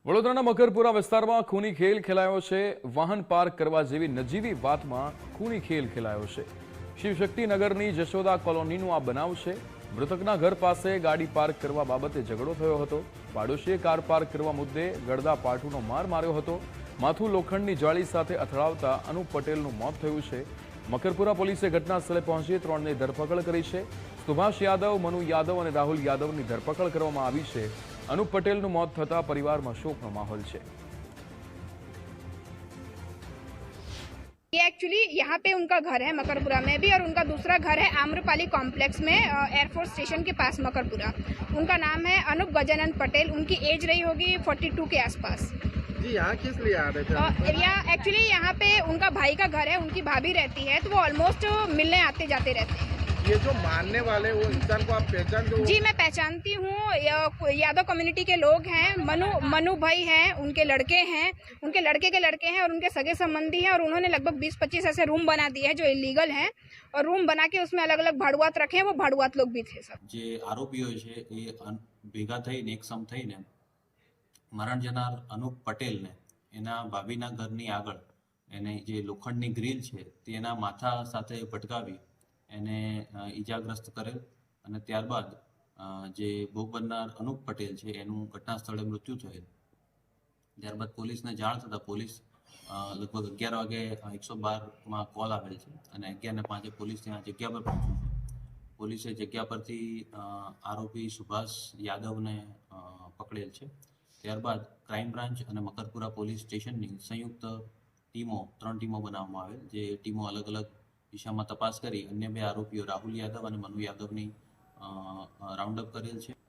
વડોદરાના મકરપુરા વિસ્તારમાં ખૂની ખેલ ખેલાયો છે। વાહન પાર્ક કરવા જેવી નજીવી વાતમાં ખૂની ખેલ ખેલાયો છે। શિવશક્તિનગરની જશોદા કોલોનીનું આ બનાવ છે। મૃતકના ઘર પાસે ગાડી પાર્ક કરવા બાબતે ઝઘડો થયો હતો। પાડોશીએ કાર પાર્ક કરવા મુદ્દે ગળદા પાટુનો માર માર્યો હતો। માથું લોખંડની જાળી સાથે અથડાવતા અનુપ પટેલનું મોત થયું છે। મકરપુરા પોલીસે ઘટના સ્થળે પહોંચી 3ની ધરપકડ કરી છે। સુભાષ યાદવ, મનુ યાદવ અને રાહુલ યાદવની ધરપકડ કરવામાં આવી છે। अनूप पटेल मौत थता परिवार में शोक नो माहौल है। ये एक्चुअली यहाँ पे उनका घर है मकरपुरा में भी, और उनका दूसरा घर है आम्रपाली कॉम्प्लेक्स में एयरफोर्स स्टेशन के पास मकरपुरा। उनका नाम है अनूप गजानंद पटेल। उनकी एज रही होगी 42 के आसपास। जी यहाँ किस लिए आ रहे थे? यहाँ एक्चुअली यहाँ पे उनका भाई का घर है, उनकी भाभी रहती है, तो वो ऑलमोस्ट मिलने आते जाते रहते हैं। ये जो मानने वाले वो इंसान को आप पहचानते हो? जी मैं पहचानती हूँ। यादव कम्युनिटी के लोग हैं। मनु भाई हैं, उनके लड़के हैं, उनके लड़के के लड़के हैं और उनके सगे संबंधी हैं। और उन्होंने लगभग 20-25 ऐसे रूम बना दिए हैं जो इलीगल हैं, और रूम बना के उसमें अलग अलग भाड़ुआत रखे हैं। वो भाड़ुआत लोग भी थे सब। जे आरोपीओ छे ए भेगा थईने एकसम थईने मरण जनार अनूप पटेल ने एना भाभीना घरनी आगळ एने जे लोखंडनी ग्रिल छे तेना माथा साथे पटकावी एने ईजाग्रस्त करेल અને ત્યારબાદ જે ભોગ બનનાર અનુપ પટેલ છે એનું ઘટના સ્થળે મૃત્યુ થયેલ। ત્યારબાદ પોલીસને જાણ થતાં પોલીસ લગભગ 11 વાગે 112માં કોલ આવેલ છે અને 11:05 પોલીસ ત્યાં જગ્યા પર પહોંચ્યું છે। પોલીસે જગ્યા પરથી આરોપી સુભાષ યાદવને પકડેલ છે। ત્યારબાદ ક્રાઇમ બ્રાન્ચ અને મકરપુરા પોલીસ સ્ટેશનની સંયુક્ત ટીમો 3 ટીમો બનાવવામાં આવેલ, જે ટીમો અલગ અલગ દિશામાં તપાસ કરી અન્ય 2 આરોપીઓ રાહુલ યાદવ અને મનુ યાદવની રાઉન્ડ અપ કરેલ છે।